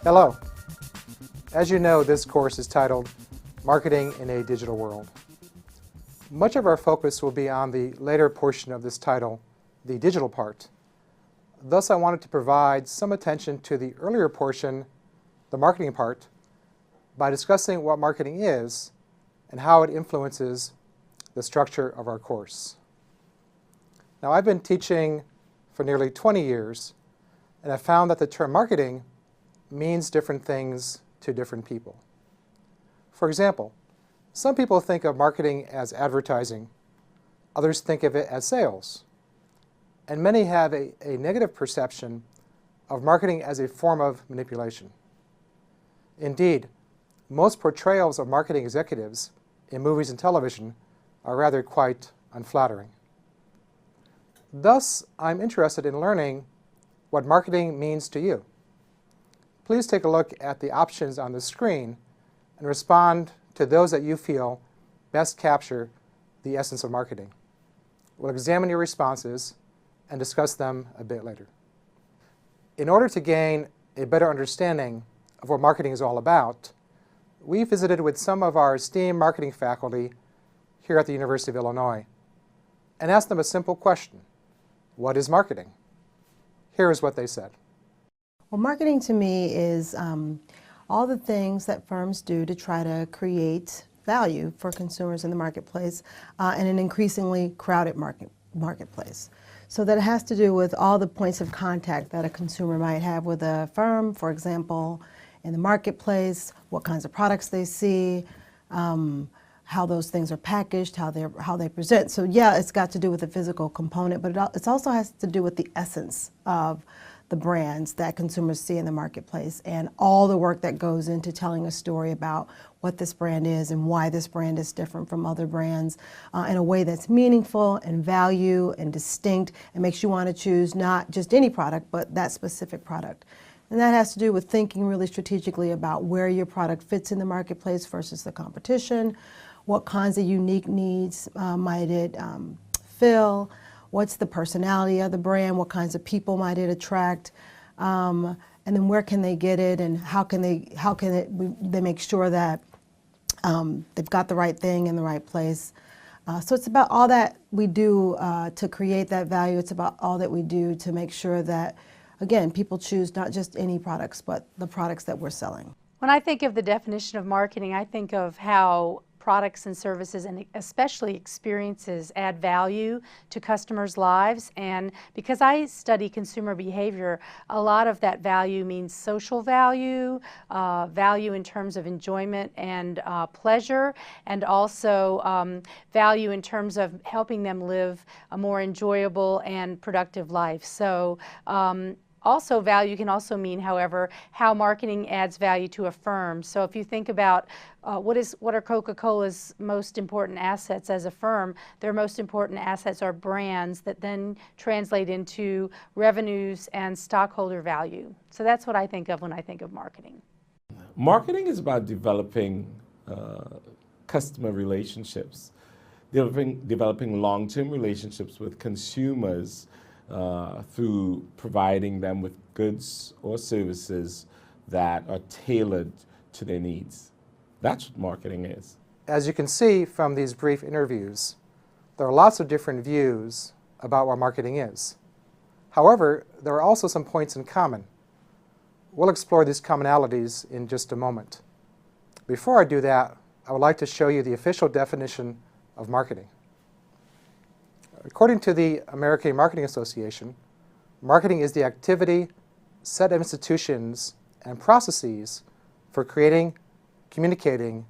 Hello. As you know, this course is titled Marketing in a Digital World. Much of our focus will be on the later portion of this title, the digital part. Thus, I wanted to provide some attention to the earlier portion, the marketing part, by discussing what marketing is and how it influences the structure of our course. Now, I've been teaching for nearly 20 years, and I've found that the term marketing means different things to different people. For example, some people think of marketing as advertising, others think of it as sales, and many have a negative perception of marketing as a form of manipulation. Indeed, most portrayals of marketing executives in movies and television are rather quite unflattering. Thus, I'm interested in learning what marketing means to you. Please take a look at the options on the screen and respond to those that you feel best capture the essence of marketing. We'll examine your responses and discuss them a bit later. In order to gain a better understanding of what marketing is all about, we visited with some of our esteemed marketing faculty here at the University of Illinois and asked them a simple question: what is marketing? Here is what they said. Well, marketing to me is all the things that firms do to try to create value for consumers in the marketplace in an increasingly crowded marketplace. So that it has to do with all the points of contact that a consumer might have with a firm, for example, in the marketplace, what kinds of products they see, how those things are packaged, how they present. So yeah, it's got to do with the physical component, but it also has to do with the essence of the brands that consumers see in the marketplace and all the work that goes into telling a story about what this brand is and why this brand is different from other brands in a way that's meaningful and value and distinct and makes you want to choose not just any product, but that specific product. And that has to do with thinking really strategically about where your product fits in the marketplace versus the competition, what kinds of unique needs might it fill, what's the personality of the brand, what kinds of people might it attract, and then where can they get it, and how can they make sure that they've got the right thing in the right place. So it's about all that we do to create that value. It's about all that we do to make sure that, again, people choose not just any products, but the products that we're selling. When I think of the definition of marketing, I think of how products and services and especially experiences add value to customers' lives. And because I study consumer behavior, a lot of that value means social value, value in terms of enjoyment and pleasure, and also value in terms of helping them live a more enjoyable and productive life. So also, value can also mean, however, how marketing adds value to a firm. So if you think about what are Coca-Cola's most important assets as a firm, their most important assets are brands that then translate into revenues and stockholder value. So that's what I think of when I think of marketing. Marketing is about developing customer relationships, developing long-term relationships with consumers through providing them with goods or services that are tailored to their needs. That's what marketing is. As you can see from these brief interviews, there are lots of different views about what marketing is. However, there are also some points in common. We'll explore these commonalities in just a moment. Before I do that, I would like to show you the official definition of marketing. According to the American Marketing Association, marketing is the activity, set of institutions, and processes for creating, communicating,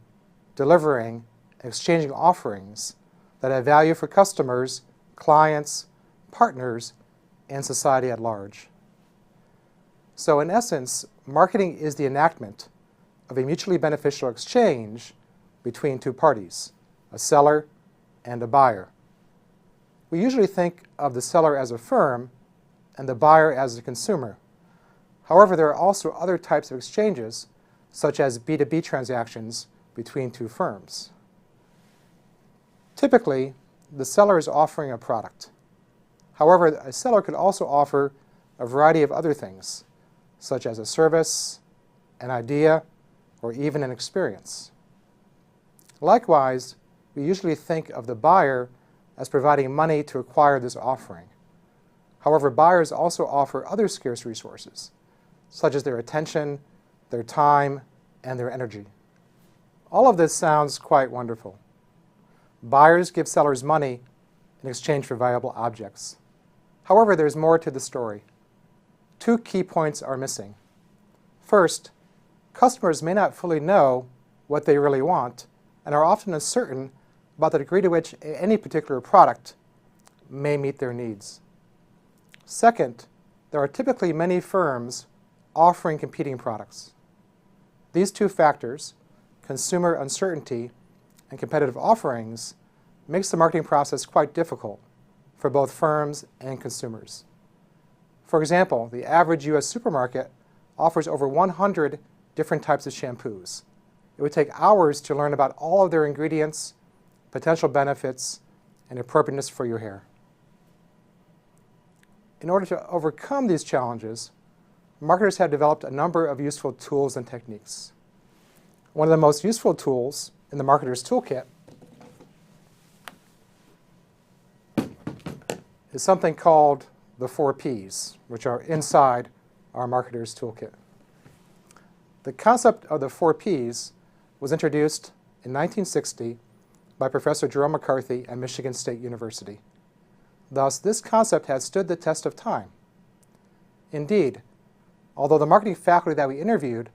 delivering, and exchanging offerings that have value for customers, clients, partners, and society at large. So in essence, marketing is the enactment of a mutually beneficial exchange between two parties, a seller and a buyer. We usually think of the seller as a firm and the buyer as a consumer. However, there are also other types of exchanges, such as B2B transactions between two firms. Typically, the seller is offering a product. However, a seller could also offer a variety of other things, such as a service, an idea, or even an experience. Likewise, we usually think of the buyer as providing money to acquire this offering. However, buyers also offer other scarce resources, such as their attention, their time, and their energy. All of this sounds quite wonderful. Buyers give sellers money in exchange for valuable objects. However, there's more to the story. Two key points are missing. First, customers may not fully know what they really want and are often uncertain about the degree to which any particular product may meet their needs. Second, there are typically many firms offering competing products. These two factors, consumer uncertainty and competitive offerings, makes the marketing process quite difficult for both firms and consumers. For example, the average U.S. supermarket offers over 100 different types of shampoos. It would take hours to learn about all of their ingredients, potential benefits, and appropriateness for your hair. In order to overcome these challenges, marketers have developed a number of useful tools and techniques. One of the most useful tools in the marketer's toolkit is something called the 4 Ps, which are inside our marketer's toolkit. The concept of the 4 Ps was introduced in 1960 by Professor Jerome McCarthy at Michigan State University. Thus, this concept has stood the test of time. Indeed, although the marketing faculty that we interviewed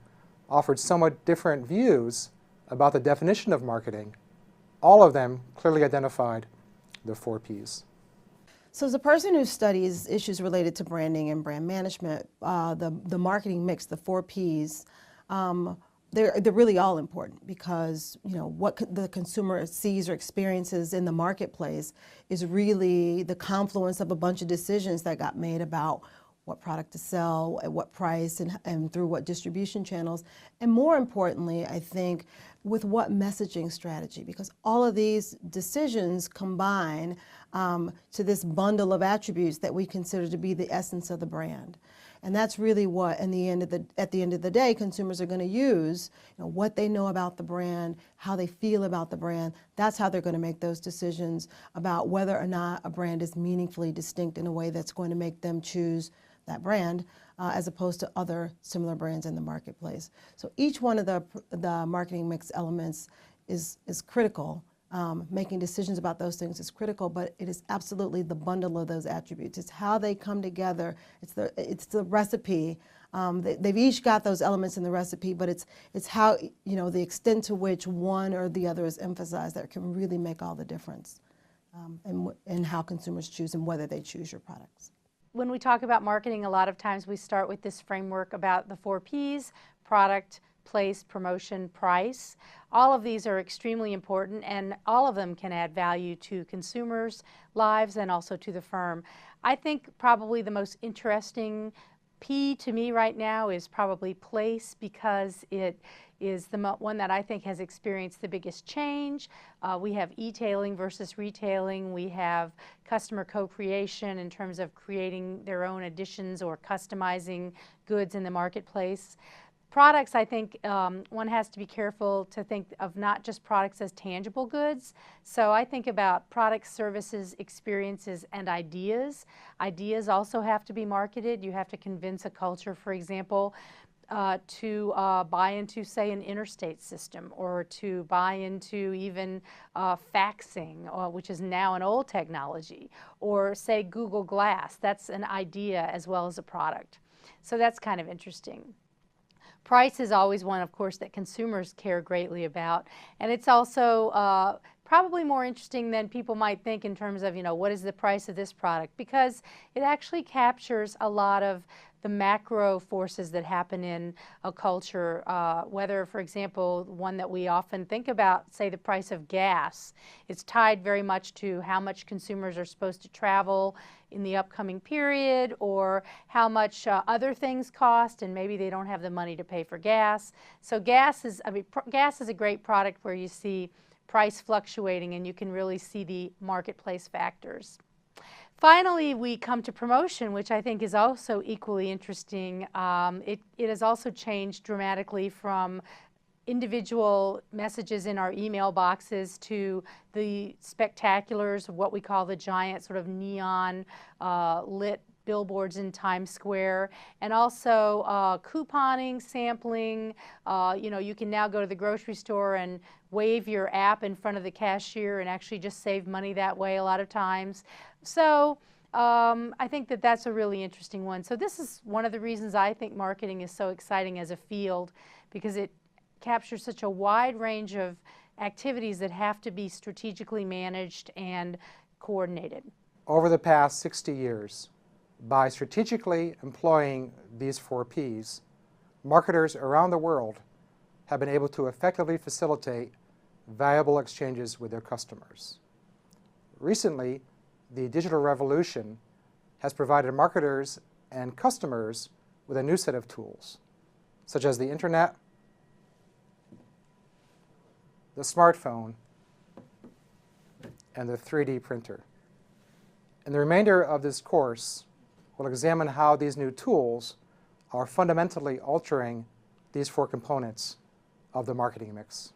offered somewhat different views about the definition of marketing, all of them clearly identified the 4 Ps. So as a person who studies issues related to branding and brand management, the marketing mix, the 4 Ps, they're really all important because what the consumer sees or experiences in the marketplace is really the confluence of a bunch of decisions that got made about what product to sell, at what price, and through what distribution channels, and more importantly, I think, with what messaging strategy, because all of these decisions combine to this bundle of attributes that we consider to be the essence of the brand. And that's really what, at the end of the day, consumers are going to use, what they know about the brand, how they feel about the brand. That's how they're going to make those decisions about whether or not a brand is meaningfully distinct in a way that's going to make them choose that brand as opposed to other similar brands in the marketplace. So each one of the marketing mix elements is critical. Making decisions about those things is critical, but it is absolutely the bundle of those attributes. It's how they come together. It's the recipe. They've each got those elements in the recipe, but it's how, the extent to which one or the other is emphasized that can really make all the difference in how consumers choose and whether they choose your products. When we talk about marketing, a lot of times we start with this framework about the 4 Ps, product, place, promotion, price. All of these are extremely important, and all of them can add value to consumers' lives and also to the firm. I think probably the most interesting P to me right now is probably place, because it is the one that I think has experienced the biggest change. We have e-tailing versus retailing. We have customer co-creation in terms of creating their own additions or customizing goods in the marketplace. Products, I think one has to be careful to think of not just products as tangible goods. So I think about products, services, experiences, and ideas. Ideas also have to be marketed. You have to convince a culture, for example, to buy into, say, an interstate system, or to buy into even faxing, which is now an old technology, or say Google Glass. That's an idea as well as a product. So that's kind of interesting. Price is always one, of course, that consumers care greatly about, and it's also probably more interesting than people might think in terms of, what is the price of this product, because it actually captures a lot of the macro forces that happen in a culture, whether, for example, one that we often think about, say the price of gas. It's tied very much to how much consumers are supposed to travel in the upcoming period, or how much other things cost, and maybe they don't have the money to pay for gas. So gas is a great product where you see price fluctuating and you can really see the marketplace factors. Finally, we come to promotion, which I think is also equally interesting. It has also changed dramatically from individual messages in our email boxes to the spectaculars, what we call the giant sort of neon lit billboards in Times Square, and also couponing, sampling. You can now go to the grocery store and wave your app in front of the cashier and actually just save money that way a lot of times. So I think that that's a really interesting one. So this is one of the reasons I think marketing is so exciting as a field, because it captures such a wide range of activities that have to be strategically managed and coordinated. Over the past 60 years, by strategically employing these 4 Ps, marketers around the world have been able to effectively facilitate valuable exchanges with their customers. Recently, the digital revolution has provided marketers and customers with a new set of tools, such as the internet, the smartphone, and the 3D printer. In the remainder of this course, we'll examine how these new tools are fundamentally altering these 4 components of the marketing mix.